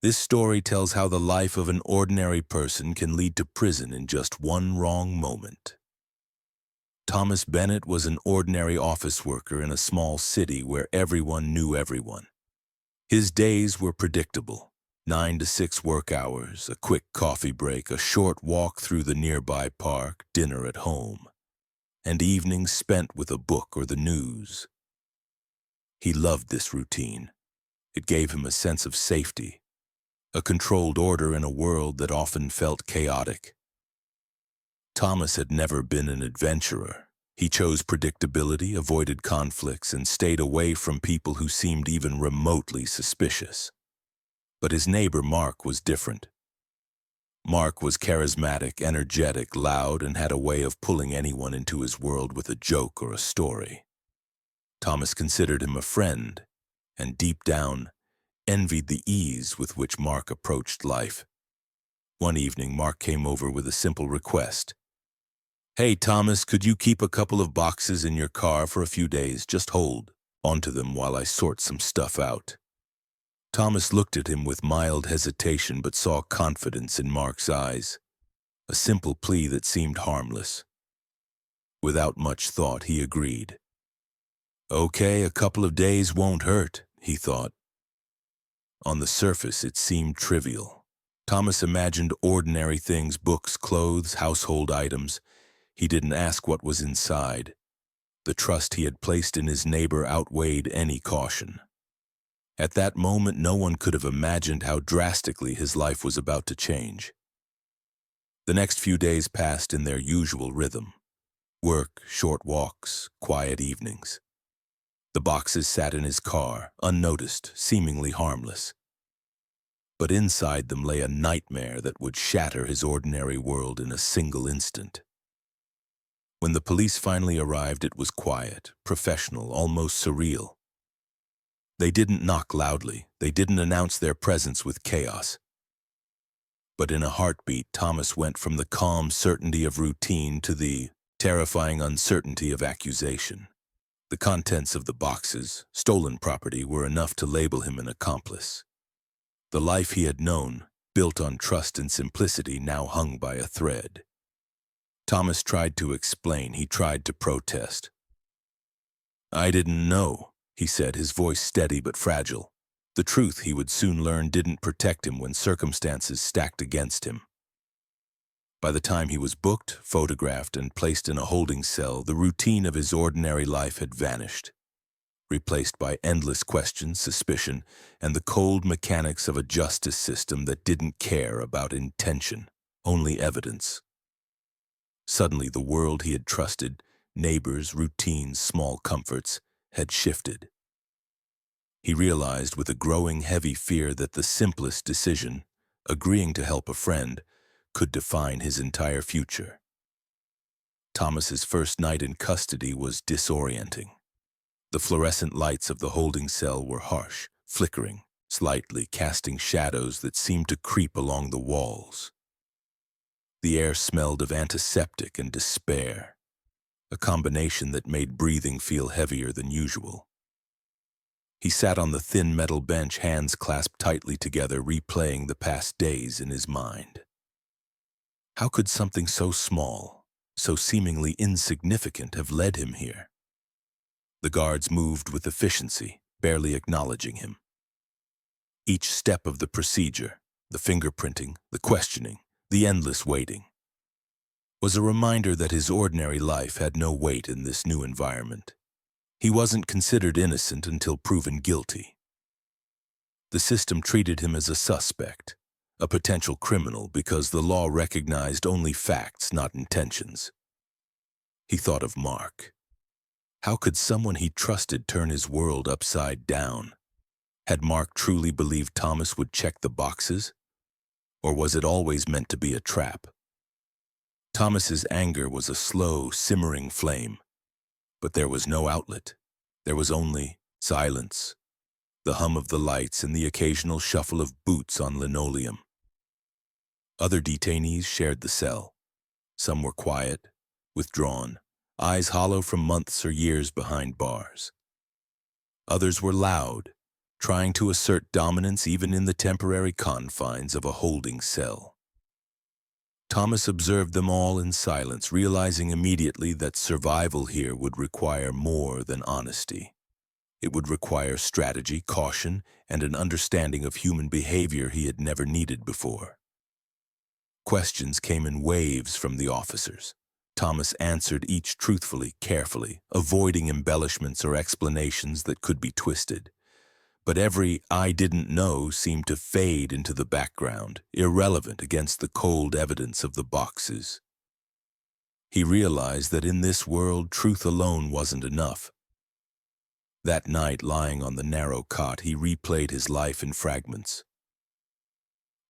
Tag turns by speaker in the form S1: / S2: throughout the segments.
S1: This story tells how the life of an ordinary person can lead to prison in just one wrong moment. Thomas Bennett was an ordinary office worker in a small city where everyone knew everyone. His days were predictable: 9 to 6 work hours, a quick coffee break, a short walk through the nearby park, dinner at home, and evenings spent with a book or the news. He loved this routine. It gave him a sense of safety, a controlled order in a world that often felt chaotic. Thomas had never been an adventurer. He chose predictability, avoided conflicts, and stayed away from people who seemed even remotely suspicious. But his neighbor Mark was different. Mark was charismatic, energetic, loud, and had a way of pulling anyone into his world with a joke or a story. Thomas considered him a friend, and deep down, envied the ease with which Mark approached life. One evening, Mark came over with a simple request. "Hey, Thomas, could you keep a couple of boxes in your car for a few days? Just hold onto them while I sort some stuff out." Thomas looked at him with mild hesitation but saw confidence in Mark's eyes, a simple plea that seemed harmless. Without much thought, he agreed. Okay, a couple of days won't hurt, he thought. On the surface, it seemed trivial. Thomas imagined ordinary things: books, clothes, household items. He didn't ask what was inside. The trust he had placed in his neighbor outweighed any caution. At that moment, no one could have imagined how drastically his life was about to change. The next few days passed in their usual rhythm: work, short walks, quiet evenings. The boxes sat in his car, unnoticed, seemingly harmless. But inside them lay a nightmare that would shatter his ordinary world in a single instant. When the police finally arrived, it was quiet, professional, almost surreal. They didn't knock loudly. They didn't announce their presence with chaos. But in a heartbeat, Thomas went from the calm certainty of routine to the terrifying uncertainty of accusation. The contents of the boxes, stolen property, were enough to label him an accomplice. The life he had known, built on trust and simplicity, now hung by a thread. Thomas tried to explain. He tried to protest. "I didn't know," he said, his voice steady but fragile. The truth, he would soon learn, didn't protect him when circumstances stacked against him. By the time he was booked, photographed, and placed in a holding cell, the routine of his ordinary life had vanished, replaced by endless questions, suspicion, and the cold mechanics of a justice system that didn't care about intention, only evidence. Suddenly, the world he had trusted, neighbors, routines, small comforts, had shifted. He realized with a growing heavy fear that the simplest decision, agreeing to help a friend, could define his entire future. Thomas's first night in custody was disorienting. The fluorescent lights of the holding cell were harsh, flickering, slightly, casting shadows that seemed to creep along the walls. The air smelled of antiseptic and despair, a combination that made breathing feel heavier than usual. He sat on the thin metal bench, hands clasped tightly together, replaying the past days in his mind. How could something so small, so seemingly insignificant, have led him here? The guards moved with efficiency, barely acknowledging him. Each step of the procedure, the fingerprinting, the questioning, the endless waiting, was a reminder that his ordinary life had no weight in this new environment. He wasn't considered innocent until proven guilty. The system treated him as a suspect, a potential criminal, because the law recognized only facts, not intentions. He thought of Mark. How could someone he trusted turn his world upside down? Had Mark truly believed Thomas would check the boxes? Or was it always meant to be a trap? Thomas's anger was a slow, simmering flame, but there was no outlet. There was only silence, the hum of the lights and the occasional shuffle of boots on linoleum. Other detainees shared the cell. Some were quiet, withdrawn, eyes hollow from months or years behind bars. Others were loud, trying to assert dominance even in the temporary confines of a holding cell. Thomas observed them all in silence, realizing immediately that survival here would require more than honesty. It would require strategy, caution, and an understanding of human behavior he had never needed before. Questions came in waves from the officers. Thomas answered each truthfully, carefully, avoiding embellishments or explanations that could be twisted. But every "I didn't know" seemed to fade into the background, irrelevant against the cold evidence of the boxes. He realized that in this world, truth alone wasn't enough. That night, lying on the narrow cot, he replayed his life in fragments.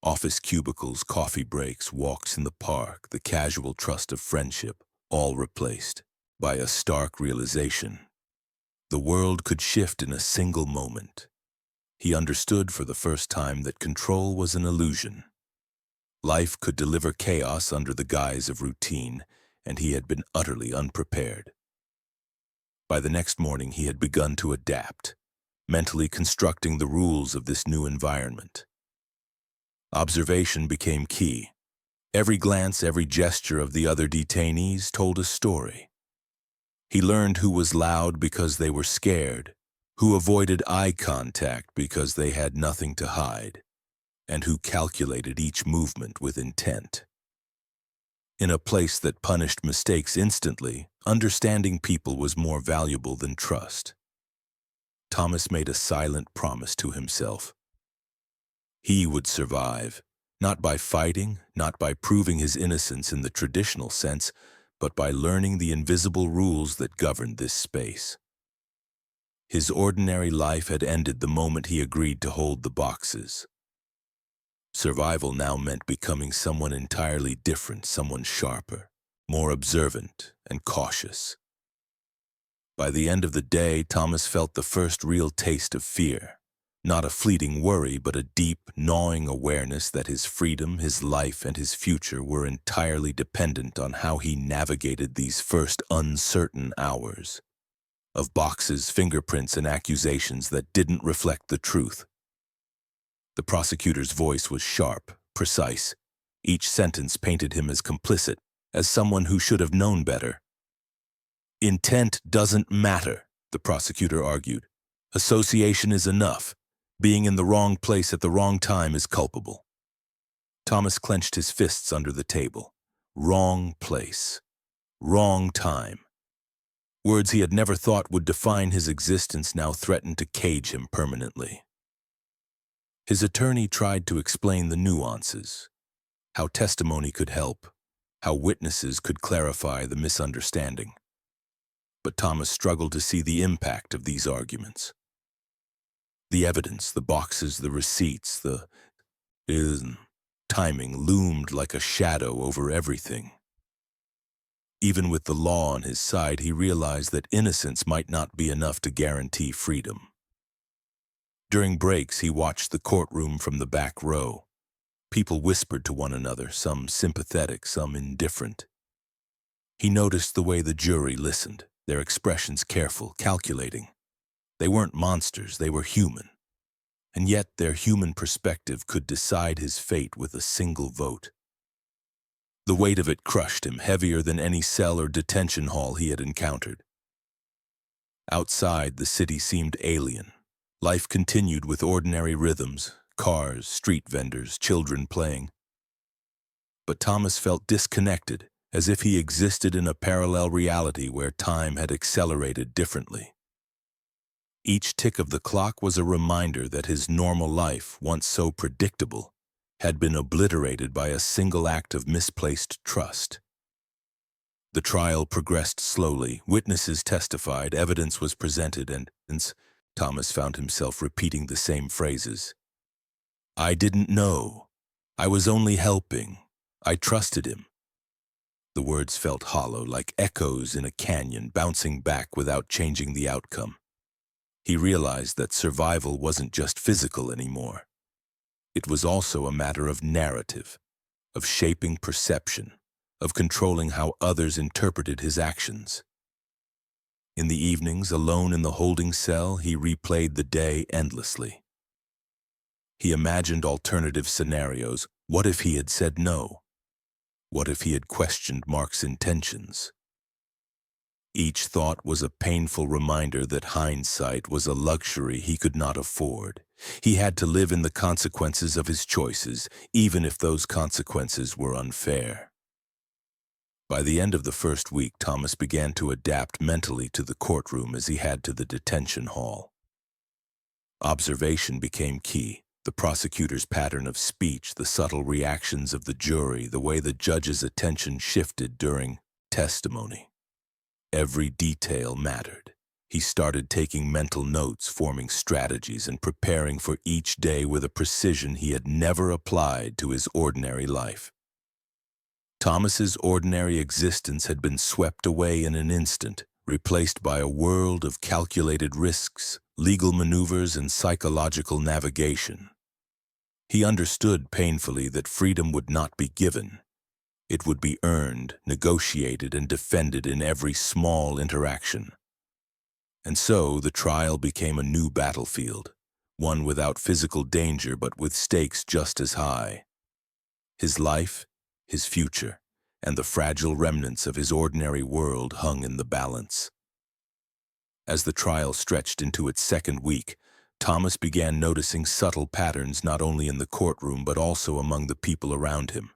S1: Office cubicles, coffee breaks, walks in the park, the casual trust of friendship, all replaced by a stark realization. The world could shift in a single moment. He understood for the first time that control was an illusion. Life could deliver chaos under the guise of routine, and he had been utterly unprepared. By the next morning, he had begun to adapt, mentally constructing the rules of this new environment. Observation became key. Every glance, every gesture of the other detainees told a story. He learned who was loud because they were scared, who avoided eye contact because they had nothing to hide, and who calculated each movement with intent. In a place that punished mistakes instantly, understanding people was more valuable than trust. Thomas made a silent promise to himself. He would survive, not by fighting, not by proving his innocence in the traditional sense, but by learning the invisible rules that governed this space. His ordinary life had ended the moment he agreed to hold the boxes. Survival now meant becoming someone entirely different, someone sharper, more observant and cautious. By the end of the day, Thomas felt the first real taste of fear. Not a fleeting worry, but a deep, gnawing awareness that his freedom, his life, and his future were entirely dependent on how he navigated these first uncertain hours. Of boxes, fingerprints, and accusations that didn't reflect the truth. The prosecutor's voice was sharp, precise. Each sentence painted him as complicit, as someone who should have known better. Intent doesn't matter, the prosecutor argued. Association is enough. Being in the wrong place at the wrong time is culpable. Thomas clenched his fists under the table. Wrong place. Wrong time. Words he had never thought would define his existence now threatened to cage him permanently. His attorney tried to explain the nuances, how testimony could help, how witnesses could clarify the misunderstanding. But Thomas struggled to see the impact of these arguments. The evidence, the boxes, the receipts, the timing loomed like a shadow over everything. Even with the law on his side, he realized that innocence might not be enough to guarantee freedom. During breaks, he watched the courtroom from the back row. People whispered to one another, some sympathetic, some indifferent. He noticed the way the jury listened, their expressions careful, calculating. They weren't monsters, they were human. And yet their human perspective could decide his fate with a single vote. The weight of it crushed him, heavier than any cell or detention hall he had encountered. Outside, the city seemed alien. Life continued with ordinary rhythms, cars, street vendors, children playing. But Thomas felt disconnected, as if he existed in a parallel reality where time had accelerated differently. Each tick of the clock was a reminder that his normal life, once so predictable, had been obliterated by a single act of misplaced trust. The trial progressed slowly, witnesses testified, evidence was presented, and Thomas found himself repeating the same phrases. I didn't know. I was only helping. I trusted him. The words felt hollow, like echoes in a canyon, bouncing back without changing the outcome. He realized that survival wasn't just physical anymore. It was also a matter of narrative, of shaping perception, of controlling how others interpreted his actions. In the evenings, alone in the holding cell, he replayed the day endlessly. He imagined alternative scenarios. What if he had said no? What if he had questioned Mark's intentions? Each thought was a painful reminder that hindsight was a luxury he could not afford. He had to live in the consequences of his choices, even if those consequences were unfair. By the end of the first week, Thomas began to adapt mentally to the courtroom as he had to the detention hall. Observation became key. The prosecutor's pattern of speech, the subtle reactions of the jury, the way the judge's attention shifted during testimony. Every detail mattered. He started taking mental notes, forming strategies, and preparing for each day with a precision he had never applied to his ordinary life. Thomas's ordinary existence had been swept away in an instant, replaced by a world of calculated risks, legal maneuvers, and psychological navigation. He understood painfully that freedom would not be given. It would be earned, negotiated, and defended in every small interaction. And so the trial became a new battlefield, one without physical danger but with stakes just as high. His life, his future, and the fragile remnants of his ordinary world hung in the balance. As the trial stretched into its second week, Thomas began noticing subtle patterns not only in the courtroom but also among the people around him.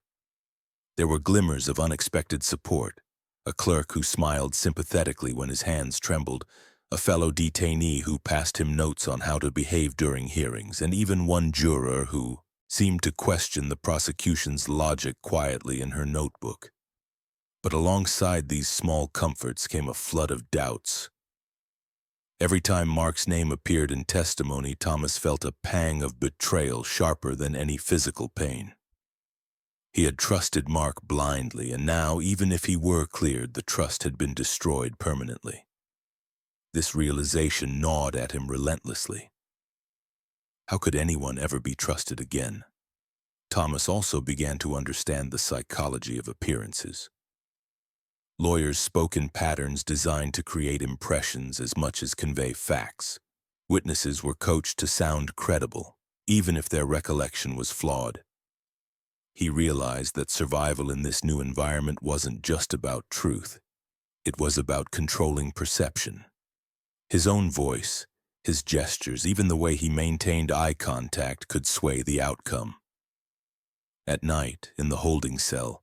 S1: There were glimmers of unexpected support, a clerk who smiled sympathetically when his hands trembled, a fellow detainee who passed him notes on how to behave during hearings, and even one juror who seemed to question the prosecution's logic quietly in her notebook. But alongside these small comforts came a flood of doubts. Every time Mark's name appeared in testimony, Thomas felt a pang of betrayal sharper than any physical pain. He had trusted Mark blindly, and now, even if he were cleared, the trust had been destroyed permanently. This realization gnawed at him relentlessly. How could anyone ever be trusted again? Thomas also began to understand the psychology of appearances. Lawyers spoke in patterns designed to create impressions as much as convey facts. Witnesses were coached to sound credible, even if their recollection was flawed. He realized that survival in this new environment wasn't just about truth. It was about controlling perception. His own voice, his gestures, even the way he maintained eye contact could sway the outcome. At night, in the holding cell,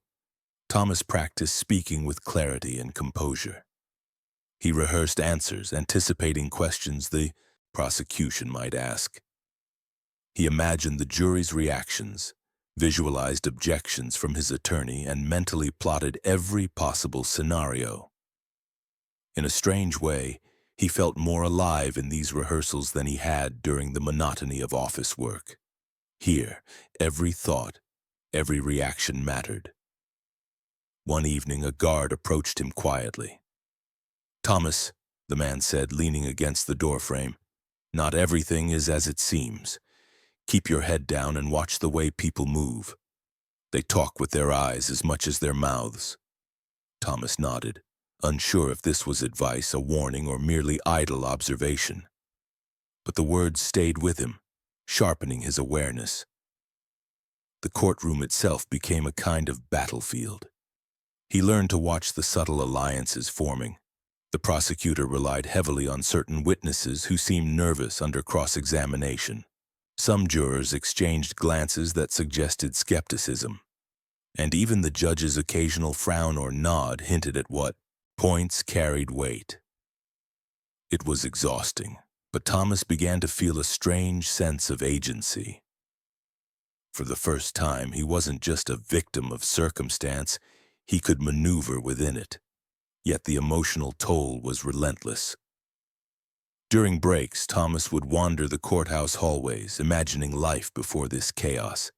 S1: Thomas practiced speaking with clarity and composure. He rehearsed answers, anticipating questions the prosecution might ask. He imagined the jury's reactions, visualized objections from his attorney, and mentally plotted every possible scenario. In a strange way, he felt more alive in these rehearsals than he had during the monotony of office work. Here, every thought, every reaction mattered. One evening, a guard approached him quietly. "Thomas," the man said, leaning against the doorframe, "not everything is as it seems. Keep your head down and watch the way people move. They talk with their eyes as much as their mouths." Thomas nodded, unsure if this was advice, a warning, or merely idle observation. But the words stayed with him, sharpening his awareness. The courtroom itself became a kind of battlefield. He learned to watch the subtle alliances forming. The prosecutor relied heavily on certain witnesses who seemed nervous under cross-examination. Some jurors exchanged glances that suggested skepticism. And even the judge's occasional frown or nod hinted at what points carried weight. It was exhausting, but Thomas began to feel a strange sense of agency. For the first time, he wasn't just a victim of circumstance, he could maneuver within it. Yet the emotional toll was relentless. During breaks, Thomas would wander the courthouse hallways, imagining life before this chaos.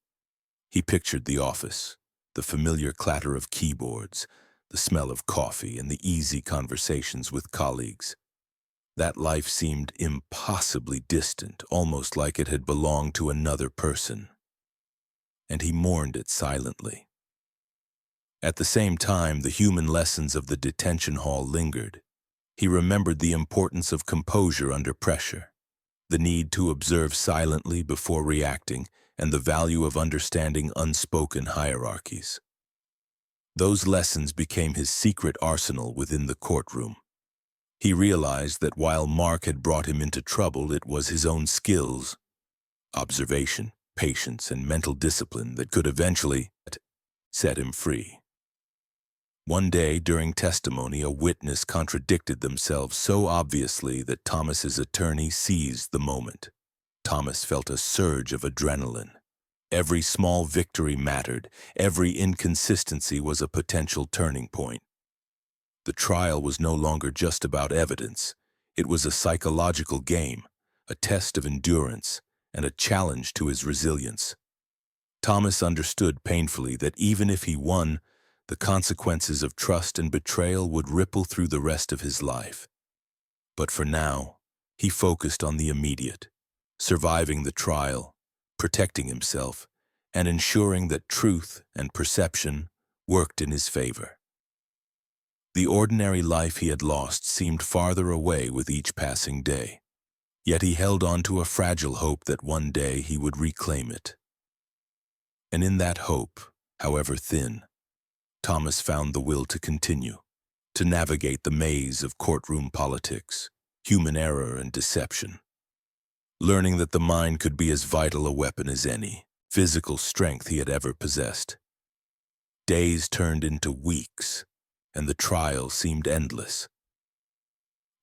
S1: He pictured the office, the familiar clatter of keyboards, the smell of coffee, and the easy conversations with colleagues. That life seemed impossibly distant, almost like it had belonged to another person. And he mourned it silently. At the same time, the human lessons of the detention hall lingered. He remembered the importance of composure under pressure, the need to observe silently before reacting, and the value of understanding unspoken hierarchies. Those lessons became his secret arsenal within the courtroom. He realized that while Mark had brought him into trouble, it was his own skills, observation, patience, and mental discipline that could eventually set him free. One day, during testimony, a witness contradicted themselves so obviously that Thomas's attorney seized the moment. Thomas felt a surge of adrenaline. Every small victory mattered. Every inconsistency was a potential turning point. The trial was no longer just about evidence. It was a psychological game, a test of endurance, and a challenge to his resilience. Thomas understood painfully that even if he won, the consequences of trust and betrayal would ripple through the rest of his life. But for now, he focused on the immediate, surviving the trial, protecting himself, and ensuring that truth and perception worked in his favor. The ordinary life he had lost seemed farther away with each passing day, yet he held on to a fragile hope that one day he would reclaim it. And in that hope, however thin, Thomas found the will to continue, to navigate the maze of courtroom politics, human error and deception. Learning that the mind could be as vital a weapon as any physical strength he had ever possessed. Days turned into weeks, and the trial seemed endless.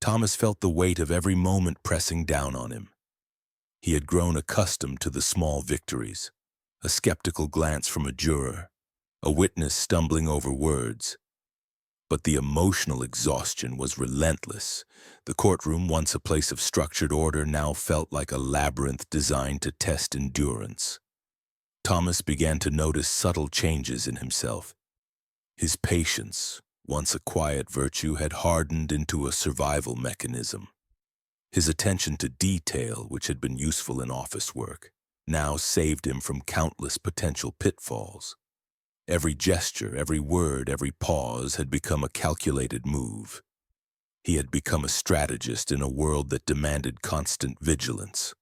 S1: Thomas felt the weight of every moment pressing down on him. He had grown accustomed to the small victories, a skeptical glance from a juror, a witness stumbling over words. But the emotional exhaustion was relentless. The courtroom, once a place of structured order, now felt like a labyrinth designed to test endurance. Thomas began to notice subtle changes in himself. His patience, once a quiet virtue, had hardened into a survival mechanism. His attention to detail, which had been useful in office work, now saved him from countless potential pitfalls. Every gesture, every word, every pause had become a calculated move. He had become a strategist in a world that demanded constant vigilance.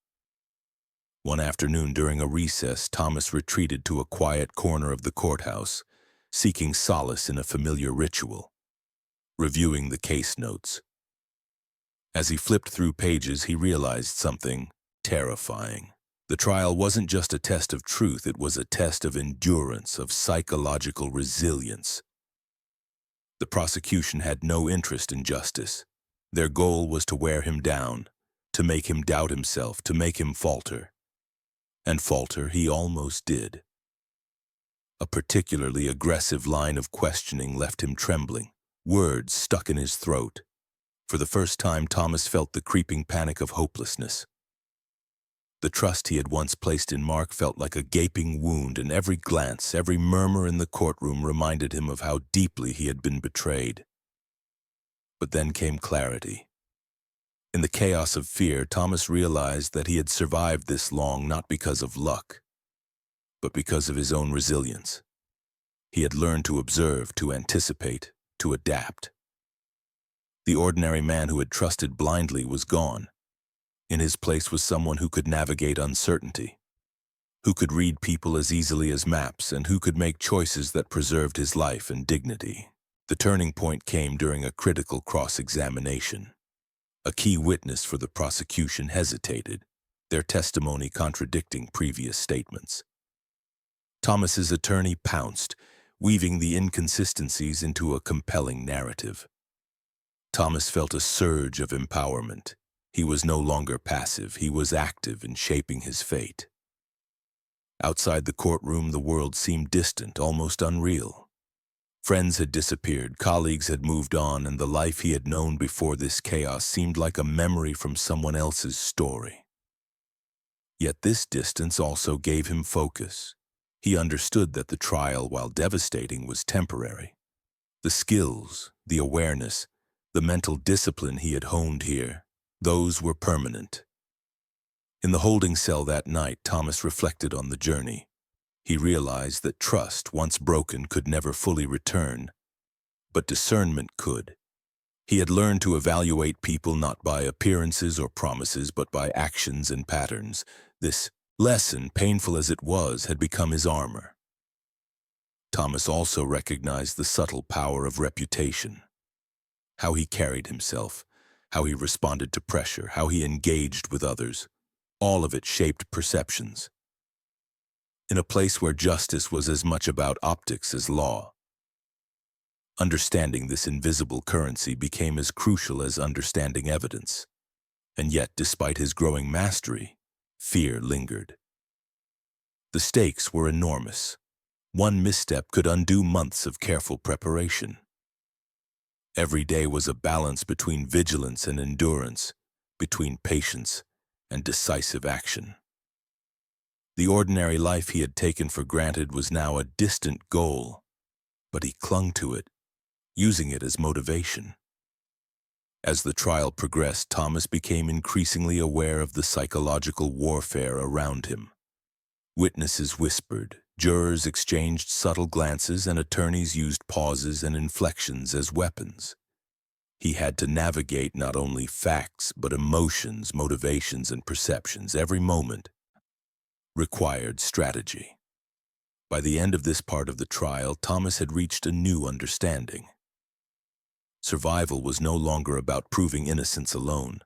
S1: One afternoon during a recess, Thomas retreated to a quiet corner of the courthouse, seeking solace in a familiar ritual, reviewing the case notes. As he flipped through pages, he realized something terrifying. The trial wasn't just a test of truth, it was a test of endurance, of psychological resilience. The prosecution had no interest in justice. Their goal was to wear him down, to make him doubt himself, to make him falter. And falter he almost did. A particularly aggressive line of questioning left him trembling, words stuck in his throat. For the first time, Thomas felt the creeping panic of hopelessness. The trust he had once placed in Mark felt like a gaping wound, and every glance, every murmur in the courtroom reminded him of how deeply he had been betrayed. But then came clarity. In the chaos of fear, Thomas realized that he had survived this long not because of luck, but because of his own resilience. He had learned to observe, to anticipate, to adapt. The ordinary man who had trusted blindly was gone. In his place was someone who could navigate uncertainty, who could read people as easily as maps, and who could make choices that preserved his life and dignity. The turning point came during a critical cross-examination. A key witness for the prosecution hesitated, their testimony contradicting previous statements. Thomas's attorney pounced, weaving the inconsistencies into a compelling narrative. Thomas felt a surge of empowerment. He was no longer passive, he was active in shaping his fate. Outside the courtroom, the world seemed distant, almost unreal. Friends had disappeared, colleagues had moved on, and the life he had known before this chaos seemed like a memory from someone else's story. Yet this distance also gave him focus. He understood that the trial, while devastating, was temporary. The skills, the awareness, the mental discipline he had honed here, those were permanent. In the holding cell that night, Thomas reflected on the journey. He realized that trust, once broken, could never fully return, but discernment could. He had learned to evaluate people not by appearances or promises, but by actions and patterns. This lesson, painful as it was, had become his armor. Thomas also recognized the subtle power of reputation. How he carried himself, how he responded to pressure, how he engaged with others. All of it shaped perceptions. In a place where justice was as much about optics as law, understanding this invisible currency became as crucial as understanding evidence. And yet, despite his growing mastery, fear lingered. The stakes were enormous. One misstep could undo months of careful preparation. Every day was a balance between vigilance and endurance, between patience and decisive action. The ordinary life he had taken for granted was now a distant goal, but he clung to it, using it as motivation. As the trial progressed, Thomas became increasingly aware of the psychological warfare around him. Witnesses whispered, jurors exchanged subtle glances, and attorneys used pauses and inflections as weapons. He had to navigate not only facts, but emotions, motivations, and perceptions. Every moment required strategy. By the end of this part of the trial, Thomas had reached a new understanding. Survival was no longer about proving innocence alone.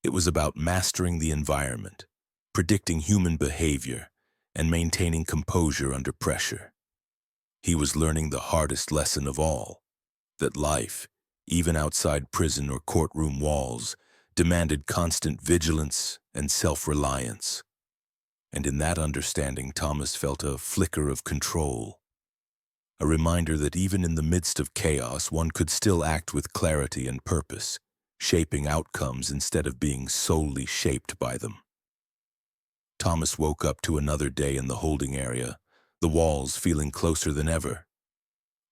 S1: It was about mastering the environment, predicting human behavior, and maintaining composure under pressure. He was learning the hardest lesson of all, that life, even outside prison or courtroom walls, demanded constant vigilance and self-reliance. And in that understanding, Thomas felt a flicker of control, a reminder that even in the midst of chaos, one could still act with clarity and purpose, shaping outcomes instead of being solely shaped by them. Thomas woke up to another day in the holding area, the walls feeling closer than ever.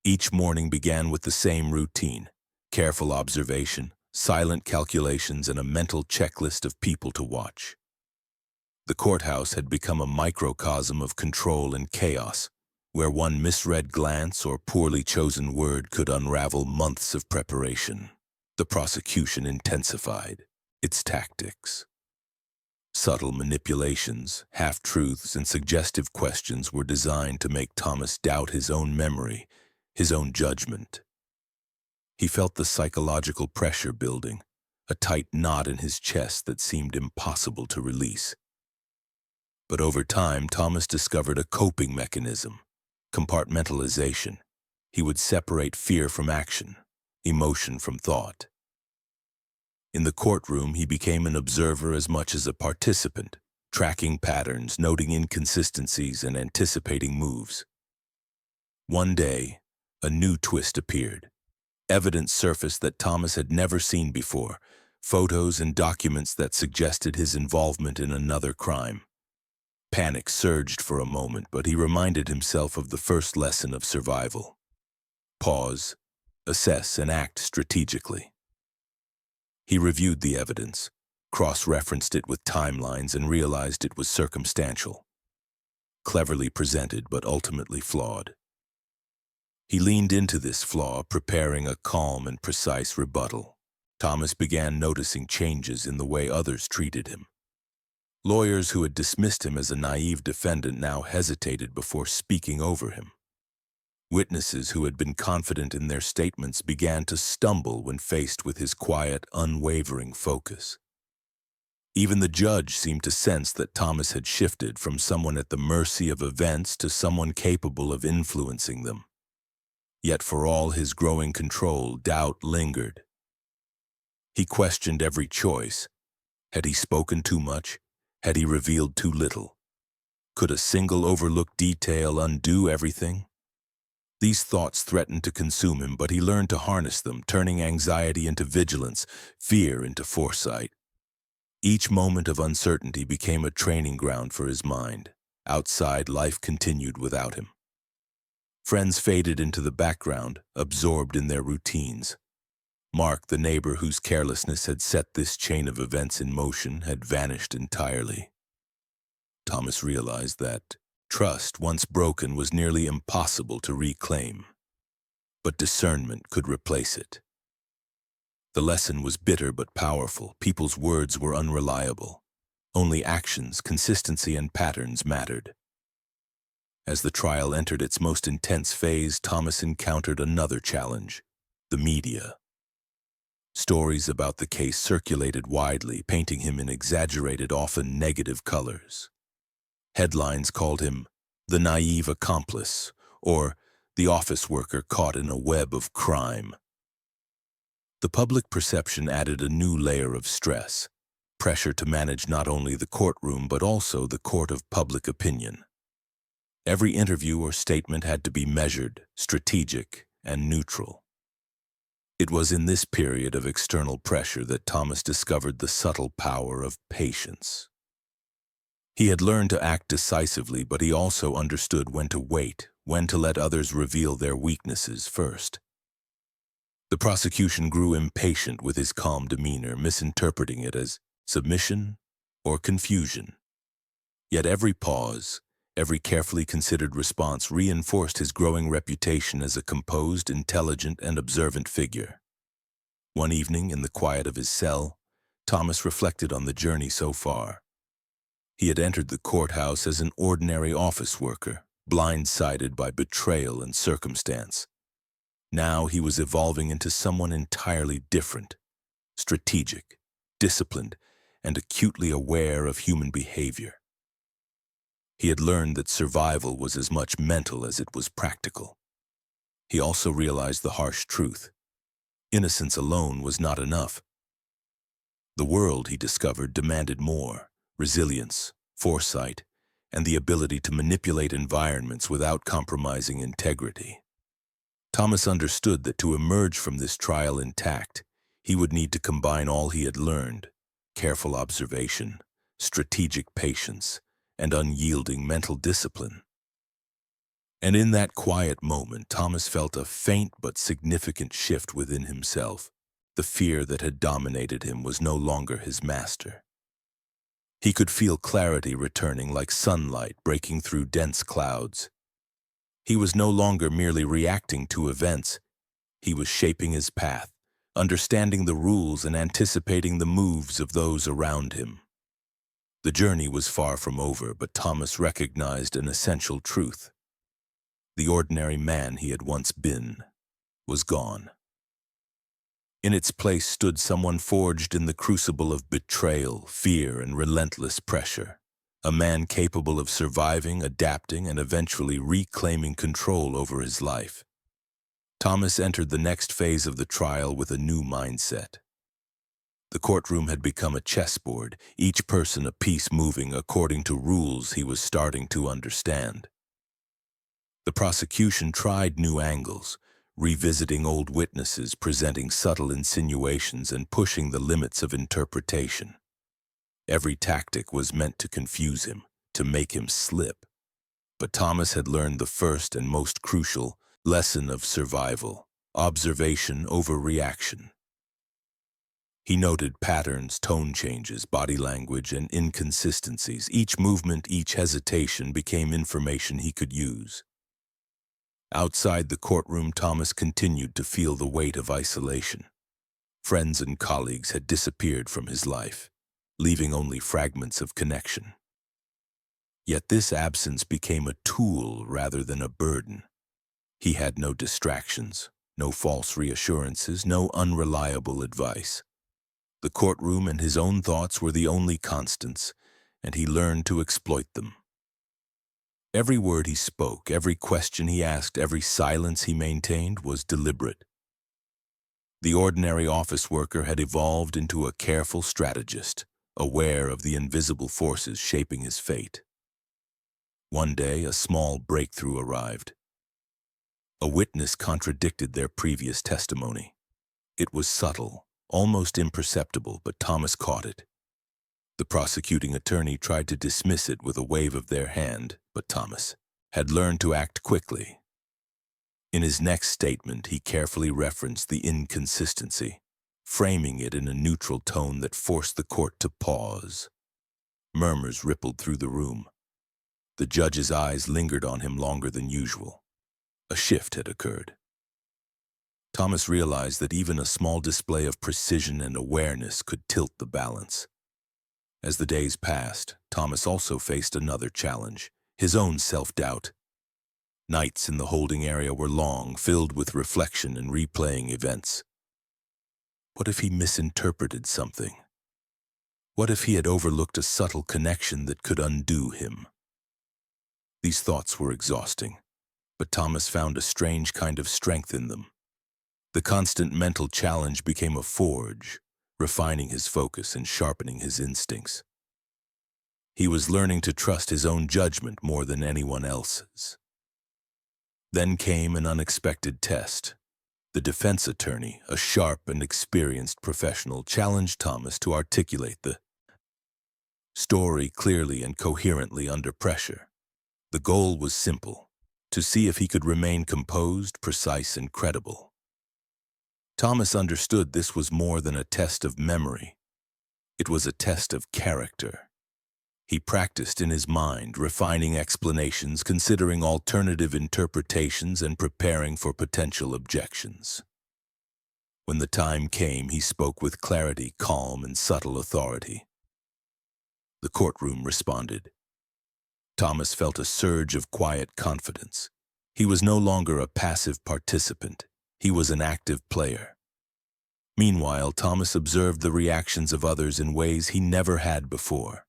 S1: Each morning began with the same routine: careful observation, silent calculations, and a mental checklist of people to watch. The courthouse had become a microcosm of control and chaos, where one misread glance or poorly chosen word could unravel months of preparation. The prosecution intensified its tactics. Subtle manipulations, half-truths, and suggestive questions were designed to make Thomas doubt his own memory, his own judgment. He felt the psychological pressure building, a tight knot in his chest that seemed impossible to release. But over time, Thomas discovered a coping mechanism: compartmentalization. He would separate fear from action, emotion from thought. In the courtroom, he became an observer as much as a participant, tracking patterns, noting inconsistencies, and anticipating moves. One day, a new twist appeared. Evidence surfaced that Thomas had never seen before, photos and documents that suggested his involvement in another crime. Panic surged for a moment, but he reminded himself of the first lesson of survival: pause, assess, and act strategically. He reviewed the evidence, cross-referenced it with timelines, and realized it was circumstantial, cleverly presented but ultimately flawed. He leaned into this flaw, preparing a calm and precise rebuttal. Thomas began noticing changes in the way others treated him. Lawyers who had dismissed him as a naive defendant now hesitated before speaking over him. Witnesses who had been confident in their statements began to stumble when faced with his quiet, unwavering focus. Even the judge seemed to sense that Thomas had shifted from someone at the mercy of events to someone capable of influencing them. Yet for all his growing control, doubt lingered. He questioned every choice. Had he spoken too much? Had he revealed too little? Could a single overlooked detail undo everything? These thoughts threatened to consume him, but he learned to harness them, turning anxiety into vigilance, fear into foresight. Each moment of uncertainty became a training ground for his mind. Outside, life continued without him. Friends faded into the background, absorbed in their routines. Mark, the neighbor whose carelessness had set this chain of events in motion, had vanished entirely. Thomas realized that trust, once broken, was nearly impossible to reclaim, but discernment could replace it. The lesson was bitter but powerful. People's words were unreliable. Only actions, consistency, and patterns mattered. As the trial entered its most intense phase, Thomas encountered another challenge: the media. Stories about the case circulated widely, painting him in exaggerated, often negative colors. Headlines called him the naive accomplice, or the office worker caught in a web of crime. The public perception added a new layer of stress, pressure to manage not only the courtroom but also the court of public opinion. Every interview or statement had to be measured, strategic, and neutral. It was in this period of external pressure that Thomas discovered the subtle power of patience. He had learned to act decisively, but he also understood when to wait, when to let others reveal their weaknesses first. The prosecution grew impatient with his calm demeanor, misinterpreting it as submission or confusion. Yet every pause, every carefully considered response reinforced his growing reputation as a composed, intelligent, and observant figure. One evening, in the quiet of his cell, Thomas reflected on the journey so far. He had entered the courthouse as an ordinary office worker, blindsided by betrayal and circumstance. Now he was evolving into someone entirely different, strategic, disciplined, and acutely aware of human behavior. He had learned that survival was as much mental as it was practical. He also realized the harsh truth: innocence alone was not enough. The world, he discovered, demanded more: resilience, foresight, and the ability to manipulate environments without compromising integrity. Thomas understood that to emerge from this trial intact, he would need to combine all he had learned: careful observation, strategic patience, and unyielding mental discipline. And in that quiet moment, Thomas felt a faint but significant shift within himself. The fear that had dominated him was no longer his master. He could feel clarity returning, like sunlight breaking through dense clouds. He was no longer merely reacting to events. He was shaping his path, understanding the rules and anticipating the moves of those around him. The journey was far from over, but Thomas recognized an essential truth. The ordinary man he had once been was gone. In its place stood someone forged in the crucible of betrayal, fear, and relentless pressure. A man capable of surviving, adapting, and eventually reclaiming control over his life. Thomas entered the next phase of the trial with a new mindset. The courtroom had become a chessboard, each person a piece moving according to rules he was starting to understand. The prosecution tried new angles, revisiting old witnesses, presenting subtle insinuations, and pushing the limits of interpretation. Every tactic was meant to confuse him, to make him slip. But Thomas had learned the first and most crucial lesson of survival: observation over reaction. He noted patterns, tone changes, body language, and inconsistencies. Each movement, each hesitation became information he could use. Outside the courtroom, Thomas continued to feel the weight of isolation. Friends and colleagues had disappeared from his life, leaving only fragments of connection. Yet this absence became a tool rather than a burden. He had no distractions, no false reassurances, no unreliable advice. The courtroom and his own thoughts were the only constants, and he learned to exploit them. Every word he spoke, every question he asked, every silence he maintained was deliberate. The ordinary office worker had evolved into a careful strategist, aware of the invisible forces shaping his fate. One day, a small breakthrough arrived. A witness contradicted their previous testimony. It was subtle, almost imperceptible, but Thomas caught it. The prosecuting attorney tried to dismiss it with a wave of their hand, but Thomas had learned to act quickly. In his next statement, he carefully referenced the inconsistency, framing it in a neutral tone that forced the court to pause. Murmurs rippled through the room. The judge's eyes lingered on him longer than usual. A shift had occurred. Thomas realized that even a small display of precision and awareness could tilt the balance. As the days passed, Thomas also faced another challenge, his own self-doubt. Nights in the holding area were long, filled with reflection and replaying events. What if he misinterpreted something? What if he had overlooked a subtle connection that could undo him? These thoughts were exhausting, but Thomas found a strange kind of strength in them. The constant mental challenge became a forge, refining his focus and sharpening his instincts. He was learning to trust his own judgment more than anyone else's. Then came an unexpected test. The defense attorney, a sharp and experienced professional, challenged Thomas to articulate the story clearly and coherently under pressure. The goal was simple: to see if he could remain composed, precise, and credible. Thomas understood this was more than a test of memory. It was a test of character. He practiced in his mind, refining explanations, considering alternative interpretations, and preparing for potential objections. When the time came, he spoke with clarity, calm, and subtle authority. The courtroom responded. Thomas felt a surge of quiet confidence. He was no longer a passive participant. He was an active player. Meanwhile, Thomas observed the reactions of others in ways he never had before.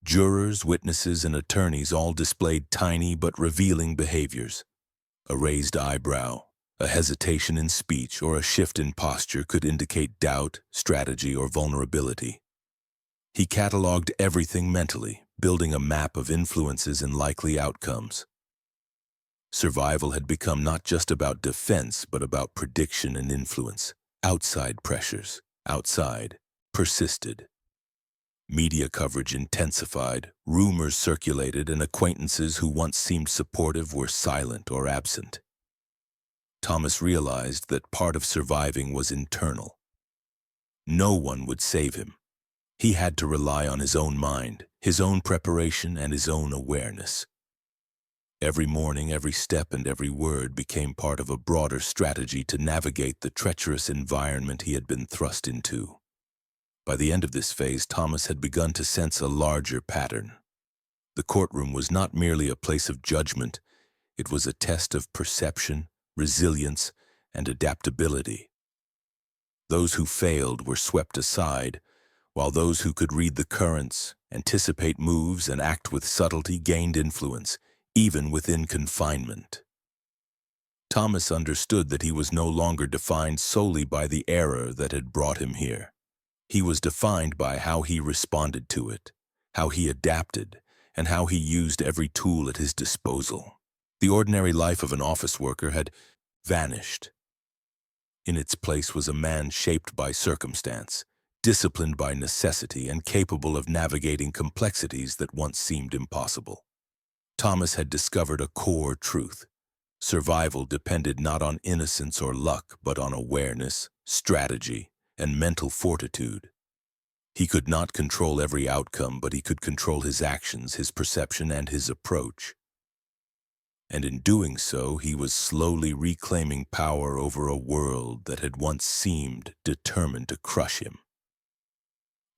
S1: Jurors, witnesses, and attorneys all displayed tiny but revealing behaviors. A raised eyebrow, a hesitation in speech, or a shift in posture could indicate doubt, strategy, or vulnerability. He cataloged everything mentally, building a map of influences and likely outcomes. Survival had become not just about defense, but about prediction and influence. Outside pressures, persisted. Media coverage intensified, rumors circulated, and acquaintances who once seemed supportive were silent or absent. Thomas realized that part of surviving was internal. No one would save him. He had to rely on his own mind, his own preparation, and his own awareness. Every morning, every step, and every word became part of a broader strategy to navigate the treacherous environment he had been thrust into. By the end of this phase, Thomas had begun to sense a larger pattern. The courtroom was not merely a place of judgment, it was a test of perception, resilience, and adaptability. Those who failed were swept aside, while those who could read the currents, anticipate moves, and act with subtlety gained influence, even within confinement. Thomas understood that he was no longer defined solely by the error that had brought him here. He was defined by how he responded to it, how he adapted, and how he used every tool at his disposal. The ordinary life of an office worker had vanished. In its place was a man shaped by circumstance, disciplined by necessity, and capable of navigating complexities that once seemed impossible. Thomas had discovered a core truth. Survival depended not on innocence or luck, but on awareness, strategy, and mental fortitude. He could not control every outcome, but he could control his actions, his perception, and his approach. And in doing so, he was slowly reclaiming power over a world that had once seemed determined to crush him.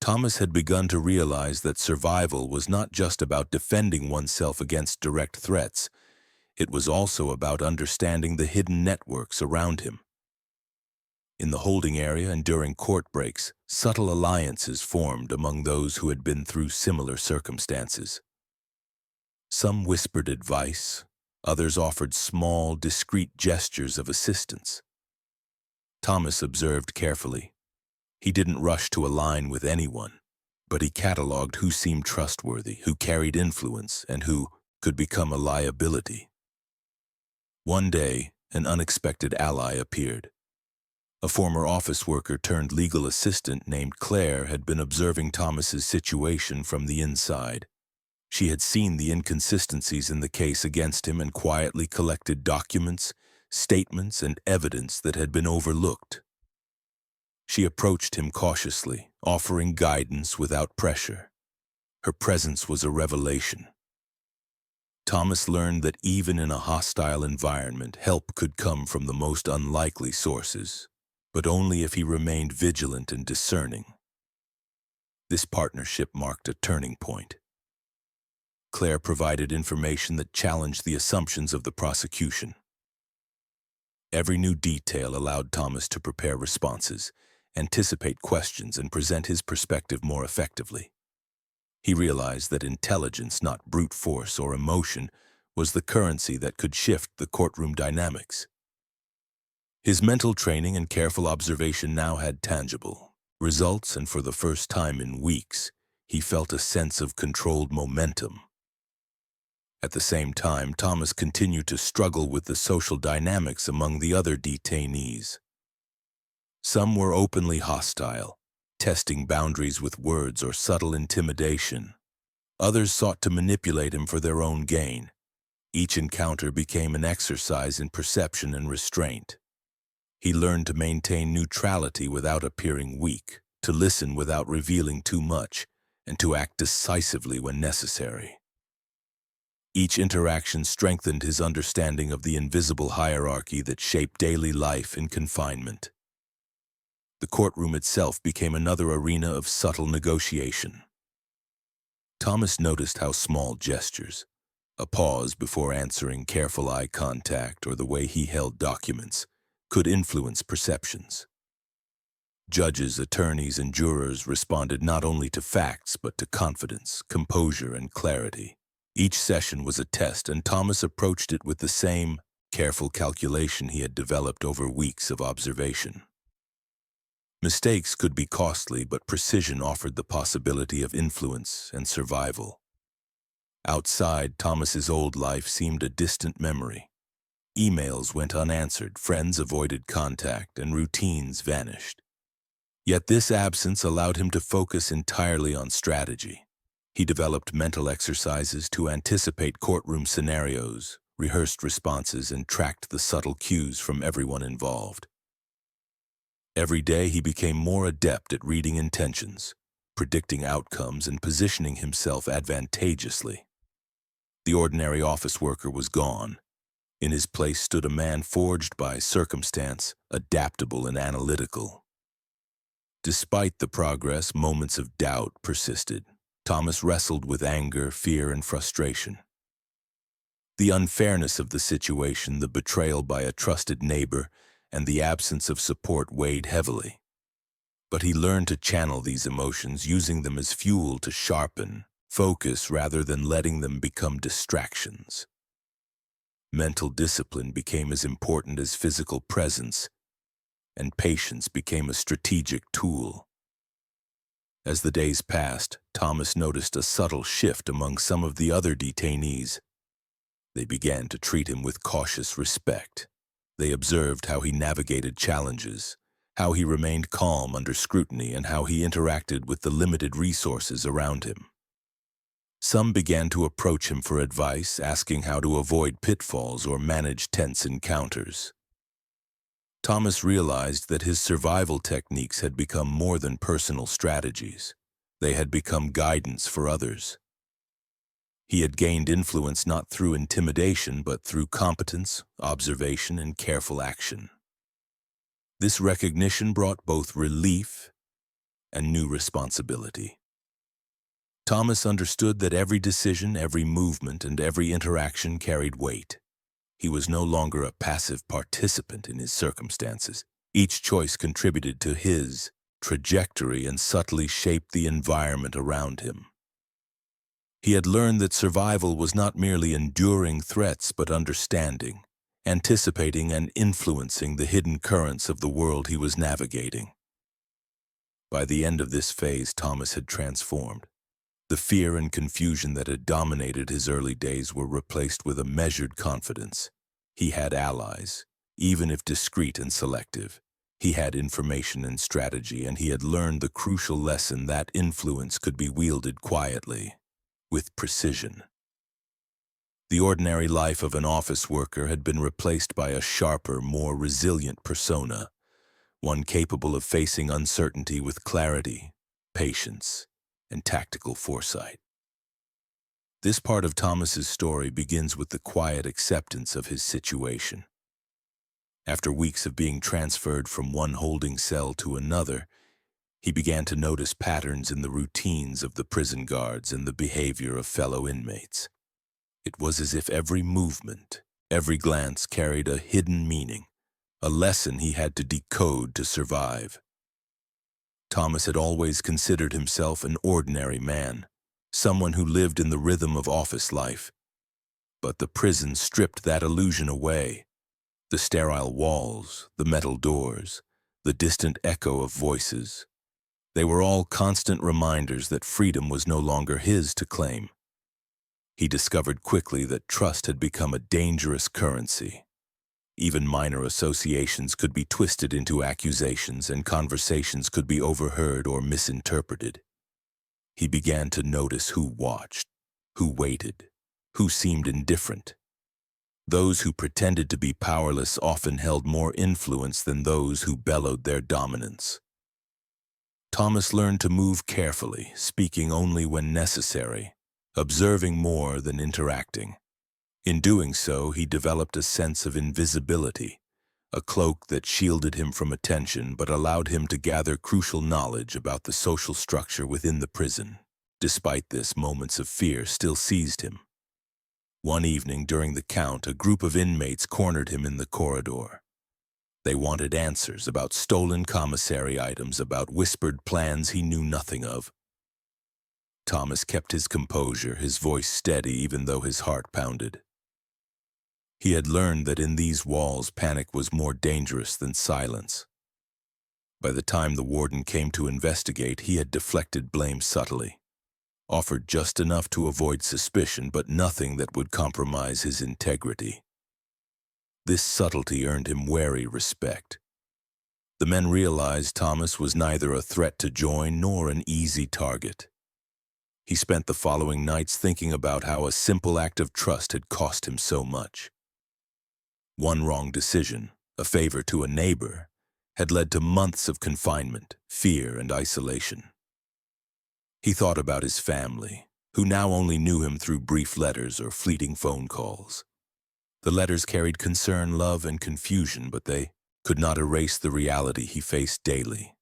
S1: Thomas had begun to realize that survival was not just about defending oneself against direct threats. It was also about understanding the hidden networks around him. In the holding area and during court breaks, subtle alliances formed among those who had been through similar circumstances. Some whispered advice, others offered small, discreet gestures of assistance. Thomas observed carefully. He didn't rush to align with anyone, but he cataloged who seemed trustworthy, who carried influence, and who could become a liability. One day, an unexpected ally appeared. A former office worker turned legal assistant named Claire had been observing Thomas's situation from the inside. She had seen the inconsistencies in the case against him and quietly collected documents, statements, and evidence that had been overlooked. She approached him cautiously, offering guidance without pressure. Her presence was a revelation. Thomas learned that even in a hostile environment, help could come from the most unlikely sources, but only if he remained vigilant and discerning. This partnership marked a turning point. Claire provided information that challenged the assumptions of the prosecution. Every new detail allowed Thomas to prepare responses, anticipate questions, and present his perspective more effectively. He realized that intelligence, not brute force or emotion, was the currency that could shift the courtroom dynamics. His mental training and careful observation now had tangible results, and for the first time in weeks, he felt a sense of controlled momentum. At the same time, Thomas continued to struggle with the social dynamics among the other detainees. Some were openly hostile, testing boundaries with words or subtle intimidation. Others sought to manipulate him for their own gain. Each encounter became an exercise in perception and restraint. He learned to maintain neutrality without appearing weak, to listen without revealing too much, and to act decisively when necessary. Each interaction strengthened his understanding of the invisible hierarchy that shaped daily life in confinement. The courtroom itself became another arena of subtle negotiation. Thomas noticed how small gestures, a pause before answering, careful eye contact, or the way he held documents, could influence perceptions. Judges, attorneys, and jurors responded not only to facts but to confidence, composure, and clarity. Each session was a test, and Thomas approached it with the same careful calculation he had developed over weeks of observation. Mistakes could be costly, but precision offered the possibility of influence and survival. Outside, Thomas's old life seemed a distant memory. Emails went unanswered, friends avoided contact, and routines vanished. Yet this absence allowed him to focus entirely on strategy. He developed mental exercises to anticipate courtroom scenarios, rehearsed responses, and tracked the subtle cues from everyone involved. Every day he became more adept at reading intentions, predicting outcomes, and positioning himself advantageously. The ordinary office worker was gone. In his place stood a man forged by circumstance, adaptable and analytical. Despite the progress, moments of doubt persisted. Thomas wrestled with anger, fear, and frustration. The unfairness of the situation, the betrayal by a trusted neighbor, and the absence of support weighed heavily. But he learned to channel these emotions, using them as fuel to sharpen, focus rather than letting them become distractions. Mental discipline became as important as physical presence, and patience became a strategic tool. As the days passed, Thomas noticed a subtle shift among some of the other detainees. They began to treat him with cautious respect. They observed how he navigated challenges, how he remained calm under scrutiny, and how he interacted with the limited resources around him. Some began to approach him for advice, asking how to avoid pitfalls or manage tense encounters. Thomas realized that his survival techniques had become more than personal strategies. They had become guidance for others. He had gained influence not through intimidation, but through competence, observation, and careful action. This recognition brought both relief and new responsibility. Thomas understood that every decision, every movement, and every interaction carried weight. He was no longer a passive participant in his circumstances. Each choice contributed to his trajectory and subtly shaped the environment around him. He had learned that survival was not merely enduring threats, but understanding, anticipating, and influencing the hidden currents of the world he was navigating. By the end of this phase, Thomas had transformed. The fear and confusion that had dominated his early days were replaced with a measured confidence. He had allies, even if discreet and selective. He had information and strategy, and he had learned the crucial lesson that influence could be wielded quietly, with precision. The ordinary life of an office worker had been replaced by a sharper, more resilient persona, one capable of facing uncertainty with clarity, patience, and tactical foresight. This part of Thomas's story begins with the quiet acceptance of his situation. After weeks of being transferred from one holding cell to another, he began to notice patterns in the routines of the prison guards and the behavior of fellow inmates. It was as if every movement, every glance carried a hidden meaning, a lesson he had to decode to survive. Thomas had always considered himself an ordinary man, someone who lived in the rhythm of office life. But the prison stripped that illusion away. The sterile walls, the metal doors, the distant echo of voices. They were all constant reminders that freedom was no longer his to claim. He discovered quickly that trust had become a dangerous currency. Even minor associations could be twisted into accusations, and conversations could be overheard or misinterpreted. He began to notice who watched, who waited, who seemed indifferent. Those who pretended to be powerless often held more influence than those who bellowed their dominance. Thomas learned to move carefully, speaking only when necessary, observing more than interacting. In doing so, he developed a sense of invisibility, a cloak that shielded him from attention but allowed him to gather crucial knowledge about the social structure within the prison. Despite this, moments of fear still seized him. One evening during the count, a group of inmates cornered him in the corridor. They wanted answers about stolen commissary items, about whispered plans he knew nothing of. Thomas kept his composure, his voice steady even though his heart pounded. He had learned that in these walls, panic was more dangerous than silence. By the time the warden came to investigate, he had deflected blame subtly, offered just enough to avoid suspicion, but nothing that would compromise his integrity. This subtlety earned him wary respect. The men realized Thomas was neither a threat to join nor an easy target. He spent the following nights thinking about how a simple act of trust had cost him so much. One wrong decision, a favor to a neighbor, had led to months of confinement, fear, and isolation. He thought about his family, who now only knew him through brief letters or fleeting phone calls. The letters carried concern, love, and confusion, but they could not erase the reality he faced daily.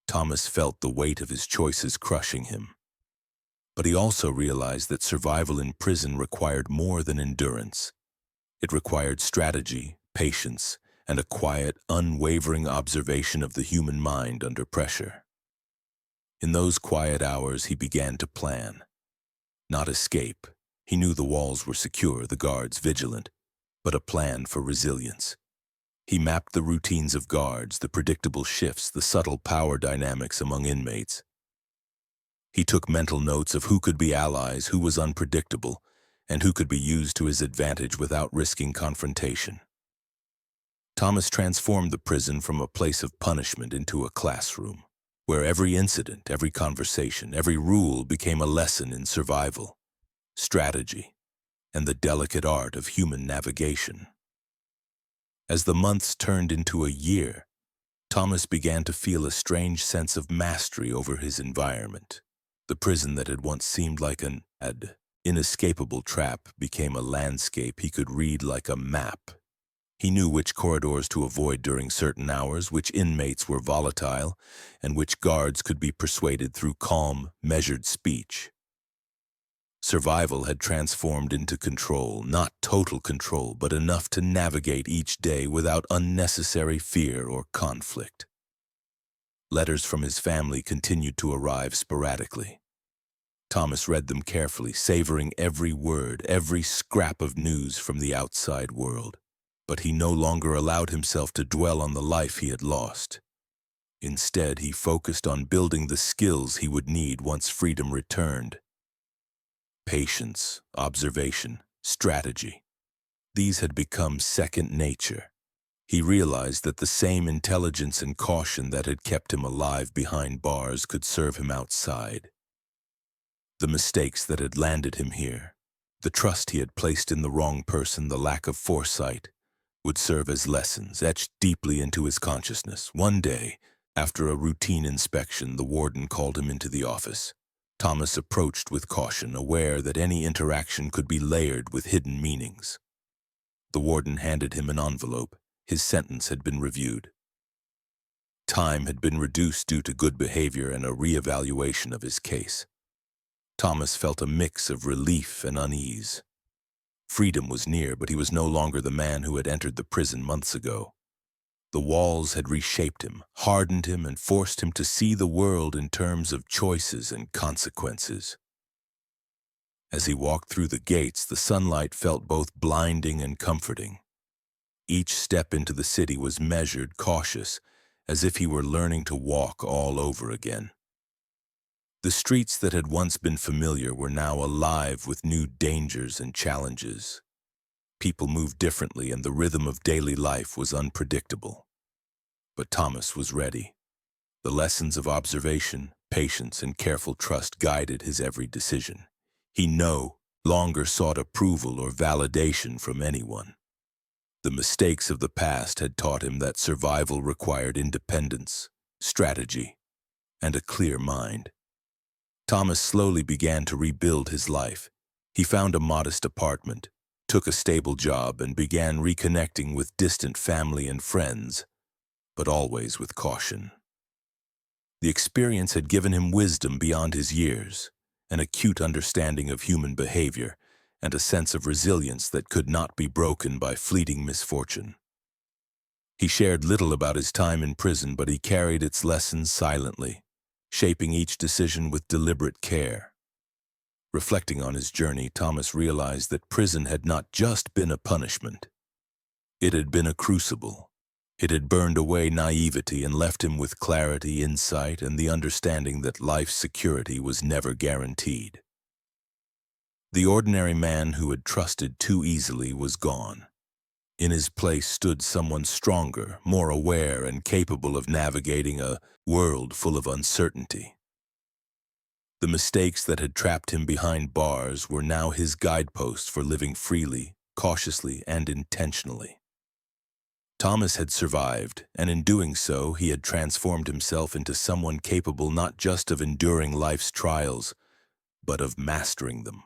S1: Thomas felt the weight of his choices crushing him. But he also realized that survival in prison required more than endurance. It required strategy, patience, and a quiet, unwavering observation of the human mind under pressure. In those quiet hours, he began to plan. Not escape. He knew the walls were secure, the guards vigilant, but a plan for resilience. He mapped the routines of guards, the predictable shifts, the subtle power dynamics among inmates. He took mental notes of who could be allies, who was unpredictable, and who could be used to his advantage without risking confrontation. Thomas transformed the prison from a place of punishment into a classroom, where every incident, every conversation, every rule became a lesson in survival, strategy, and the delicate art of human navigation. As the months turned into a year, Thomas began to feel a strange sense of mastery over his environment. The prison that had once seemed like an inescapable trap became a landscape he could read like a map. He knew which corridors to avoid during certain hours, which inmates were volatile, and which guards could be persuaded through calm, measured speech. Survival had transformed into control, not total control, but enough to navigate each day without unnecessary fear or conflict. Letters from his family continued to arrive sporadically. Thomas read them carefully, savoring every word, every scrap of news from the outside world. But he no longer allowed himself to dwell on the life he had lost. Instead, he focused on building the skills he would need once freedom returned. Patience, observation, strategy. These had become second nature. He realized that the same intelligence and caution that had kept him alive behind bars could serve him outside. The mistakes that had landed him here, the trust he had placed in the wrong person, the lack of foresight, would serve as lessons etched deeply into his consciousness. One day, after a routine inspection, the warden called him into the office. Thomas approached with caution, aware that any interaction could be layered with hidden meanings. The warden handed him an envelope. His sentence had been reviewed. Time had been reduced due to good behavior and a reevaluation of his case. Thomas felt a mix of relief and unease. Freedom was near, but he was no longer the man who had entered the prison months ago. The walls had reshaped him, hardened him, and forced him to see the world in terms of choices and consequences. As he walked through the gates, the sunlight felt both blinding and comforting. Each step into the city was measured, cautious, as if he were learning to walk all over again. The streets that had once been familiar were now alive with new dangers and challenges. People moved differently, and the rhythm of daily life was unpredictable. But Thomas was ready. The lessons of observation, patience, and careful trust guided his every decision. He no longer sought approval or validation from anyone. The mistakes of the past had taught him that survival required independence, strategy, and a clear mind. Thomas slowly began to rebuild his life. He found a modest apartment, took a stable job, and began reconnecting with distant family and friends, but always with caution. The experience had given him wisdom beyond his years, an acute understanding of human behavior, and a sense of resilience that could not be broken by fleeting misfortune. He shared little about his time in prison, but he carried its lessons silently, shaping each decision with deliberate care. Reflecting on his journey, Thomas realized that prison had not just been a punishment. It had been a crucible. It had burned away naivety and left him with clarity, insight, and the understanding that life's security was never guaranteed. The ordinary man who had trusted too easily was gone. In his place stood someone stronger, more aware, and capable of navigating a world full of uncertainty. The mistakes that had trapped him behind bars were now his guideposts for living freely, cautiously, and intentionally. Thomas had survived, and in doing so, he had transformed himself into someone capable not just of enduring life's trials, but of mastering them.